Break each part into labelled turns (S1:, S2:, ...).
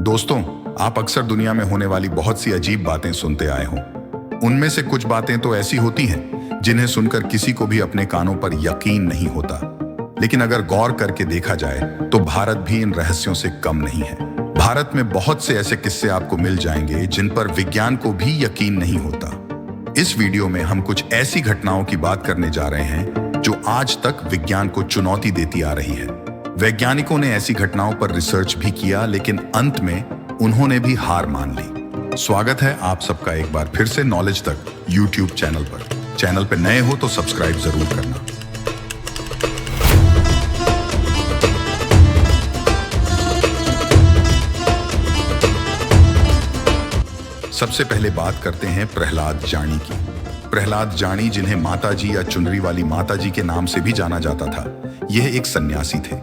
S1: दोस्तों, आप अक्सर दुनिया में होने वाली बहुत सी अजीब बातें सुनते आए हों। उनमें से कुछ बातें तो ऐसी होती हैं जिन्हें सुनकर किसी को भी अपने कानों पर यकीन नहीं होता। लेकिन अगर गौर करके देखा जाए तो भारत भी इन रहस्यों से कम नहीं है। भारत में बहुत से ऐसे किस्से आपको मिल जाएंगे जिन पर विज्ञान को भी यकीन नहीं होता। इस वीडियो में हम कुछ ऐसी घटनाओं की बात करने जा रहे हैं जो आज तक विज्ञान को चुनौती देती आ रही है। वैज्ञानिकों ने ऐसी घटनाओं पर रिसर्च भी किया, लेकिन अंत में उन्होंने भी हार मान ली। स्वागत है आप सबका एक बार फिर से नॉलेज तक यूट्यूब चैनल पर। चैनल पर नए हो तो सब्सक्राइब जरूर करना। सबसे पहले बात करते हैं प्रहलाद जानी की। प्रहलाद जानी, जिन्हें माताजी या चुनरी वाली माताजी के नाम से भी जाना जाता था, यह एक सन्यासी थे।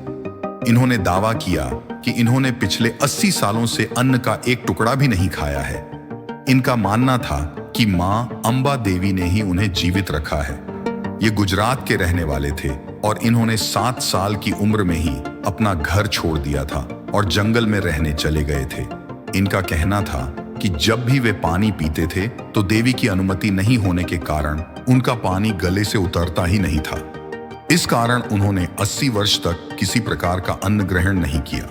S1: इन्होंने दावा किया कि इन्होंने पिछले 80 सालों से अन्न का एक टुकड़ा भी नहीं खाया है। इनका मानना था कि मां अंबा देवी ने ही उन्हें जीवित रखा है। ये गुजरात के रहने वाले थे और इन्होंने 7 साल की उम्र में ही अपना घर छोड़ दिया था और जंगल में रहने चले गए थे। इनका कहना था कि जब भी वे पानी पीते थे तो देवी की अनुमति नहीं होने के कारण उनका पानी गले से उतरता ही नहीं था। इस कारण उन्होंने 80 वर्ष तक किसी प्रकार का अन्न ग्रहण नहीं किया।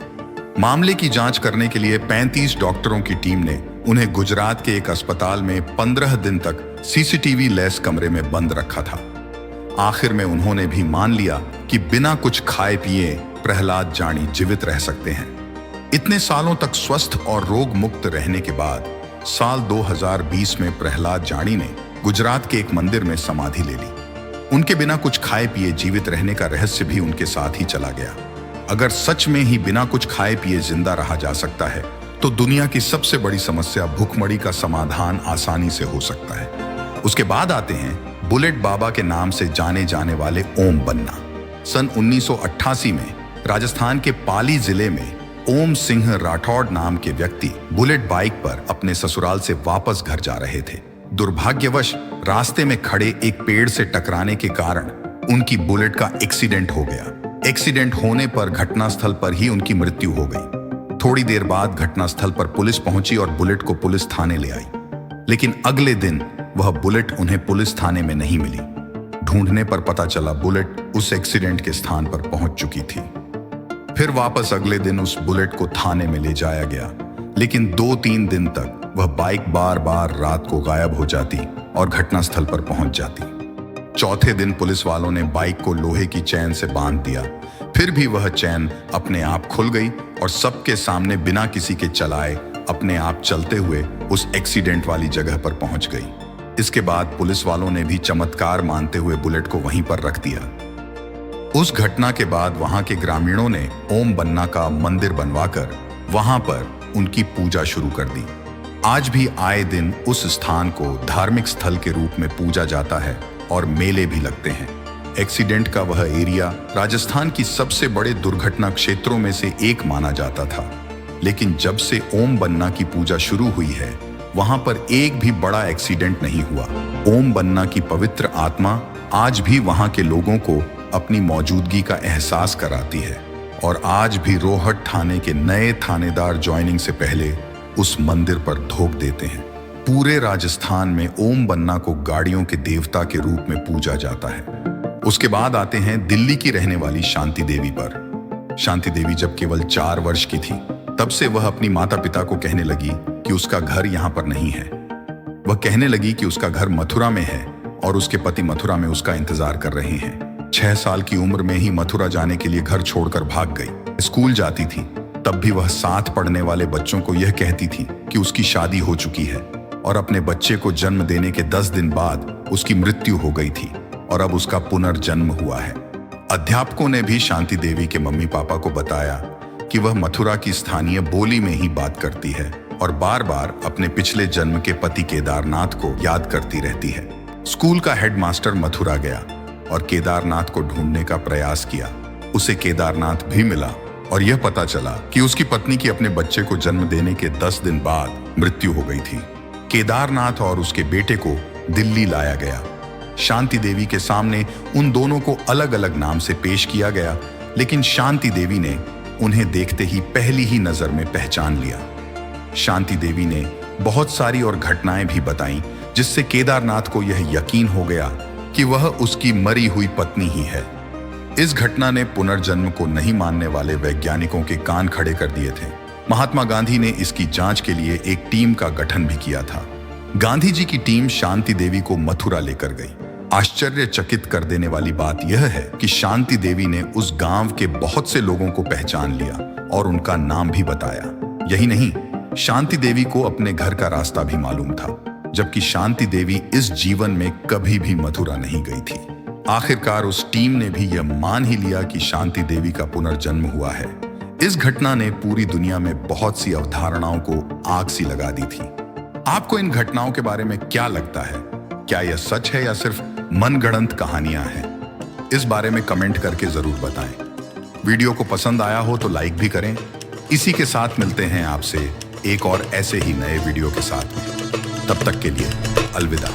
S1: मामले की जांच करने के लिए 35 डॉक्टरों की टीम ने उन्हें गुजरात के एक अस्पताल में 15 दिन तक सीसीटीवी लैस कमरे में बंद रखा था। आखिर में उन्होंने भी मान लिया कि बिना कुछ खाए पिए प्रहलाद जानी जीवित रह सकते हैं। इतने सालों तक स्वस्थ और रोग मुक्त रहने के बाद साल 2020 में प्रहलाद जानी ने गुजरात के एक मंदिर में समाधि ले ली। उनके बिना कुछ खाए पिए जीवित रहने का रहस्य भी उनके साथ ही चला गया। अगर सच में ही बिना कुछ खाए पिए जिंदा रहा जा सकता है तो दुनिया की सबसे बड़ी समस्या भूखमरी का समाधान आसानी से हो सकता है। उसके बाद आते हैं बुलेट बाबा के नाम से जाने जाने वाले ओम बन्ना। सन 1988 में राजस्थान के पाली जिले में ओम सिंह राठौड़ नाम के व्यक्ति बुलेट बाइक पर अपने ससुराल से वापस घर जा रहे थे। दुर्भाग्यवश रास्ते में खड़े एक पेड़ से टकराने के कारण उनकी बुलेट का एक्सीडेंट हो गया। एक्सीडेंट होने पर घटनास्थल पर ही उनकी मृत्यु हो गई। थोड़ी देर बाद घटनास्थल पर पुलिस पहुंची और बुलेट को पुलिस थाने ले आई, लेकिन अगले दिन वह बुलेट उन्हें पुलिस थाने में नहीं मिली। ढूंढने पर पता चला बुलेट उस एक्सीडेंट के स्थान पर पहुंच चुकी थी। फिर वापस अगले दिन उस बुलेट को थाने में ले जाया गया, लेकिन 2-3 दिन तक वह बाइक बार बार रात को गायब हो जाती और घटनास्थल पर पहुंच जाती। चौथे दिन पुलिस वालों ने बाइक को लोहे की चैन से बांध दिया। फिर भी वह चैन अपने आप खुल गई और सबके सामने बिना किसी के चलाए अपने आप चलते हुए उस एक्सीडेंट वाली जगह पर पहुंच गई। इसके बाद पुलिस वालों ने भी चमत्कार मानते हुए बुलेट को वहीं पर रख दिया। उस घटना के बाद वहां के ग्रामीणों ने ओम बन्ना का मंदिर बनवाकर वहां पर उनकी पूजा शुरू कर दी। आज भी आए दिन उस स्थान को धार्मिक स्थल के रूप में पूजा जाता है और मेले भी लगते हैं। एक्सीडेंट का वह एरिया राजस्थान की सबसे बड़े दुर्घटना क्षेत्रों में से एक माना जाता था, लेकिन जब से ओम बन्ना की पूजा शुरू हुई है वहां पर एक भी बड़ा एक्सीडेंट नहीं हुआ। ओम बन्ना की पवित्र आत्मा आज भी वहां के लोगों को अपनी मौजूदगी का एहसास कराती है और आज भी रोहट थाने के नए थानेदार ज्वाइनिंग से पहले उस मंदिर पर धोख देते हैं। पूरे राजस्थान में ओम बन्ना को गाड़ियों के देवता के रूप में पूजा जाता है। उसके बाद आते हैं दिल्ली की रहने वाली शांति देवी पर। शांति देवी जब केवल 4 वर्ष की थी तब से वह अपनी माता पिता को कहने लगी कि उसका घर यहाँ पर नहीं है। वह कहने लगी कि उसका घर मथुरा में है और उसके पति मथुरा में उसका इंतजार कर रहे हैं। 6 साल की उम्र में ही मथुरा जाने के लिए घर छोड़कर भाग गई। स्कूल जाती थी तब भी वह साथ पढ़ने वाले बच्चों को यह कहती थी कि उसकी शादी हो चुकी है और अपने बच्चे को जन्म देने के 10 दिन बाद उसकी मृत्यु हो गई थी और अब उसका पुनर्जन्म हुआ है। अध्यापकों ने भी शांति देवी के मम्मी पापा को बताया कि वह मथुरा की स्थानीय बोली में ही बात करती है और बार बार अपने पिछले जन्म के पति केदारनाथ को याद करती रहती है। स्कूल का हेडमास्टर मथुरा गया और केदारनाथ को ढूंढने का प्रयास किया। उसे केदारनाथ भी मिला और यह पता चला कि उसकी पत्नी की अपने बच्चे को जन्म देने के 10 दिन बाद मृत्यु हो गई थी। केदारनाथ और उसके बेटे को दिल्ली लाया गया। शांति देवी के सामने उन दोनों को अलग अलग नाम से पेश किया गया, लेकिन शांति देवी ने उन्हें देखते ही पहली ही नजर में पहचान लिया। शांति देवी ने बहुत सारी और घटनाएं भी बताईं, जिससे केदारनाथ को यह यकीन हो गया कि वह उसकी मरी हुई पत्नी ही है। इस घटना ने पुनर्जन्म को नहीं मानने वाले वैज्ञानिकों के कान खड़े कर दिए थे। महात्मा गांधी ने इसकी जांच के लिए एक टीम का गठन भी किया था। गांधी जी की टीम शांति देवी को मथुरा लेकर गई। आश्चर्यचकित कर देने वाली बात यह है कि शांति देवी ने उस गांव के बहुत से लोगों को पहचान लिया और उनका नाम भी बताया। यही नहीं, शांति देवी को अपने घर का रास्ता भी मालूम था, जबकि शांति देवी इस जीवन में कभी भी मथुरा नहीं गई थी। आखिरकार उस टीम ने भी यह मान ही लिया कि शांति देवी का पुनर्जन्म हुआ है। इस घटना ने पूरी दुनिया में बहुत सी अवधारणाओं को आग सी लगा दी थी। आपको इन घटनाओं के बारे में क्या लगता है? क्या यह सच है या सिर्फ मनगढ़ंत कहानियां हैं? इस बारे में कमेंट करके जरूर बताएं। वीडियो को पसंद आया हो तो लाइक भी करें। इसी के साथ मिलते हैं आपसे एक और ऐसे ही नए वीडियो के साथ में। तब तक के लिए अलविदा।